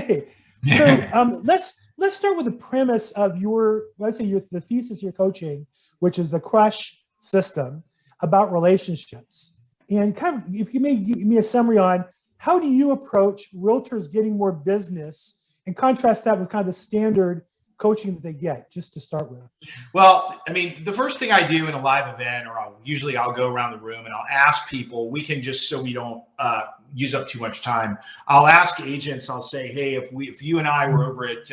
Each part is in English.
Okay. So let's start with the premise of the thesis you're coaching, which is the crush system about relationships. And kind of, if you may give me a summary on how do you approach realtors getting more business and contrast that with kind of the standard coaching that they get, just to start with. Well, I mean, the first thing I do in a live event, or I'll go around the room and I'll ask people, we can just, so we don't use up too much time, I'll ask agents, I'll say, hey, if you and I were over at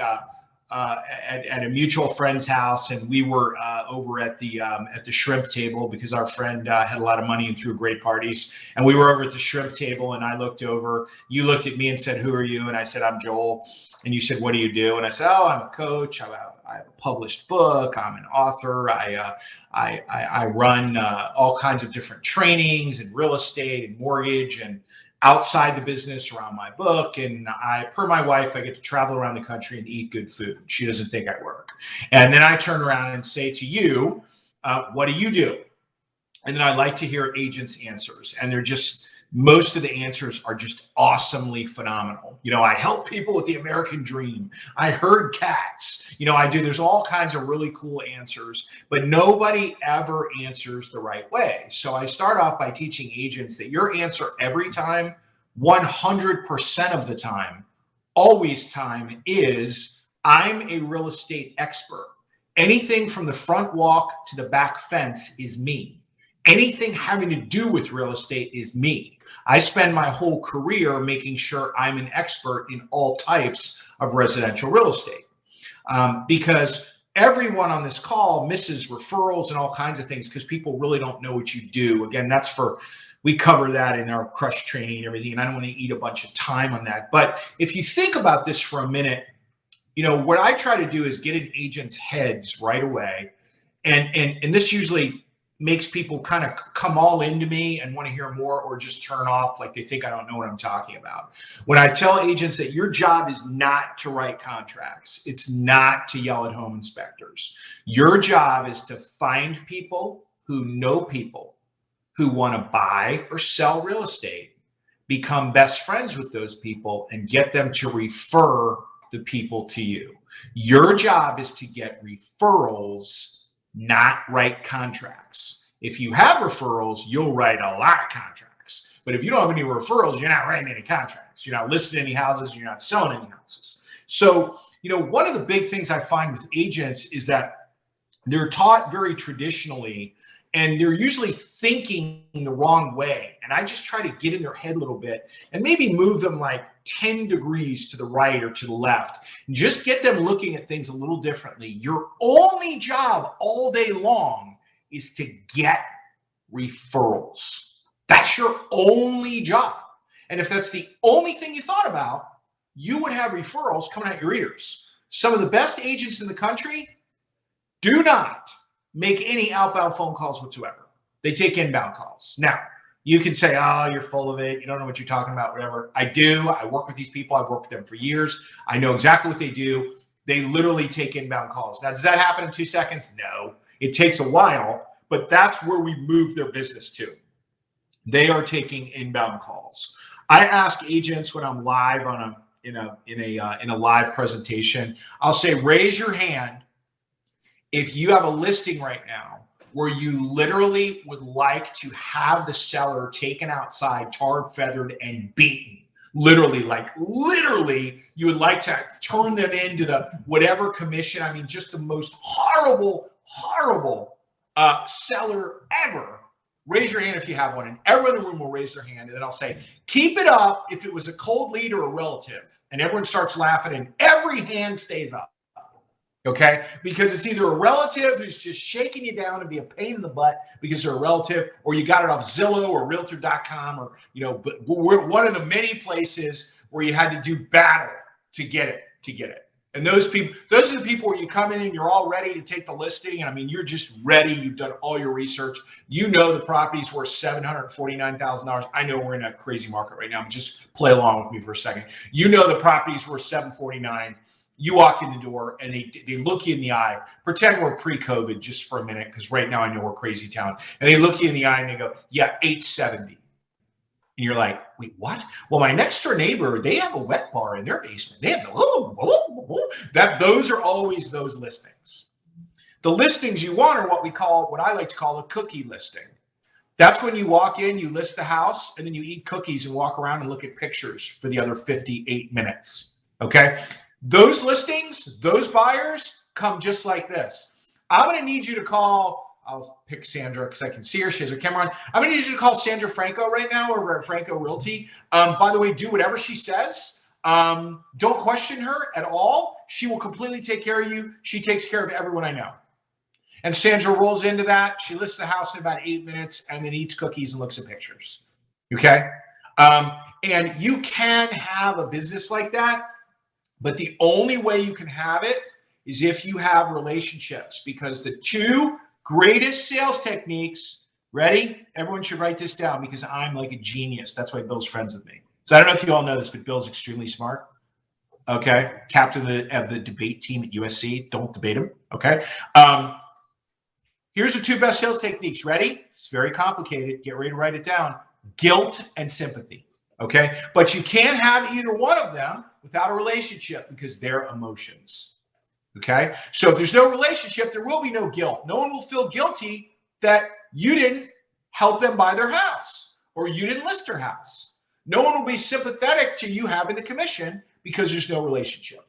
a mutual friend's house, and we were over at the shrimp table because our friend had a lot of money and threw great parties, and we were over at the shrimp table, and I looked over, you looked at me and said, who are you? And I said, I'm Joel. And you said, what do you do? And I said, oh, I'm a coach. I have a published book. I'm an author. I run all kinds of different trainings in real estate and mortgage and outside the business around my book. And per my wife, I get to travel around the country and eat good food. She doesn't think I work. And then I turn around and say to you, what do you do? And then I like to hear agents' answers. And most of the answers are just awesomely phenomenal. I help people with the American dream. I herd cats. There's all kinds of really cool answers, but nobody ever answers the right way. So I start off by teaching agents that your answer every time, 100% of the time, always time, is I'm a real estate expert. Anything from the front walk to the back fence is me. Anything having to do with real estate is me. I spend my whole career making sure I'm an expert in all types of residential real estate, because everyone on this call misses referrals and all kinds of things because people really don't know what you do. Again, we cover that in our crush training and everything, and I don't want to eat a bunch of time on that. But if you think about this for a minute, what I try to do is get in agents' heads right away, and this usually makes people kind of come all into me and want to hear more, or just turn off like they think I don't know what I'm talking about. When I tell agents that your job is not to write contracts, it's not to yell at home inspectors. Your job is to find people who know people who want to buy or sell real estate, become best friends with those people, and get them to refer the people to you. Your job is to get referrals, not write contracts. If you have referrals, you'll write a lot of contracts. But if you don't have any referrals, you're not writing any contracts. You're not listing any houses. You're not selling any houses. So, one of the big things I find with agents is that they're taught very traditionally, and they're usually thinking the wrong way. And I just try to get in their head a little bit and maybe move them like 10 degrees to the right or to the left, and just get them looking at things a little differently. Your only job all day long is to get referrals. That's your only job. And if that's the only thing you thought about, you would have referrals coming out your ears. Some of the best agents in the country do not make any outbound phone calls whatsoever. They take inbound calls. Now, you can say, oh, you're full of it. You don't know what you're talking about, whatever. I do. I work with these people. I've worked with them for years. I know exactly what they do. They literally take inbound calls. Now, does that happen in 2 seconds? No. It takes a while, but that's where we move their business to. They are taking inbound calls. I ask agents when I'm live in a live presentation, I'll say, raise your hand if you have a listing right now where you literally would like to have the seller taken outside, tarred, feathered, and beaten. Literally, you would like to turn them into the whatever commission. I mean, just the most horrible seller ever. Raise your hand if you have one, and everyone in the room will raise their hand. And then I'll say, keep it up if it was a cold lead or a relative. And everyone starts laughing, and every hand stays up. Okay, because it's either a relative who's just shaking you down and be a pain in the butt because they're a relative, or you got it off Zillow or Realtor.com, or but we're one of the many places where you had to do battle to get it. And those are the people where you come in and you're all ready to take the listing. And I mean, you're just ready. You've done all your research. The property's worth $749,000. I know we're in a crazy market right now. Just play along with me for a second. The property's worth $749,000. You walk in the door and they look you in the eye. Pretend we're pre-COVID just for a minute, because right now I know we're crazy town. And they look you in the eye and they go, yeah, $870. And you're like, wait, what? Well, my next door neighbor, they have a wet bar in their basement. They have those are always those listings. The listings you want are what I like to call a cookie listing. That's when you walk in, you list the house, and then you eat cookies and walk around and look at pictures for the other 58 minutes. Okay? Those listings, those buyers come just like this. I'm going to need you to call, I'll pick Sandra because I can see her. She has her camera on. I'm going to need you to call Sandra Franco right now over at Franco Realty. By the way, do whatever she says. Don't question her at all. She will completely take care of you. She takes care of everyone I know. And Sandra rolls into that. She lists the house in about 8 minutes and then eats cookies and looks at pictures. Okay? And you can have a business like that, but the only way you can have it is if you have relationships, because the two greatest sales techniques, ready? Everyone should write this down because I'm like a genius. That's why Bill's friends with me. So I don't know if you all know this, but Bill's extremely smart. Okay? Captain of the debate team at USC. Don't debate him. Okay? Here's the two best sales techniques. Ready? It's very complicated. Get ready to write it down. Guilt and sympathy. Okay? But you can't have either one of them without a relationship because they're emotions. Okay? So if there's no relationship, there will be no guilt. No one will feel guilty that you didn't help them buy their house or you didn't list their house. No one will be sympathetic to you having the commission because there's no relationship.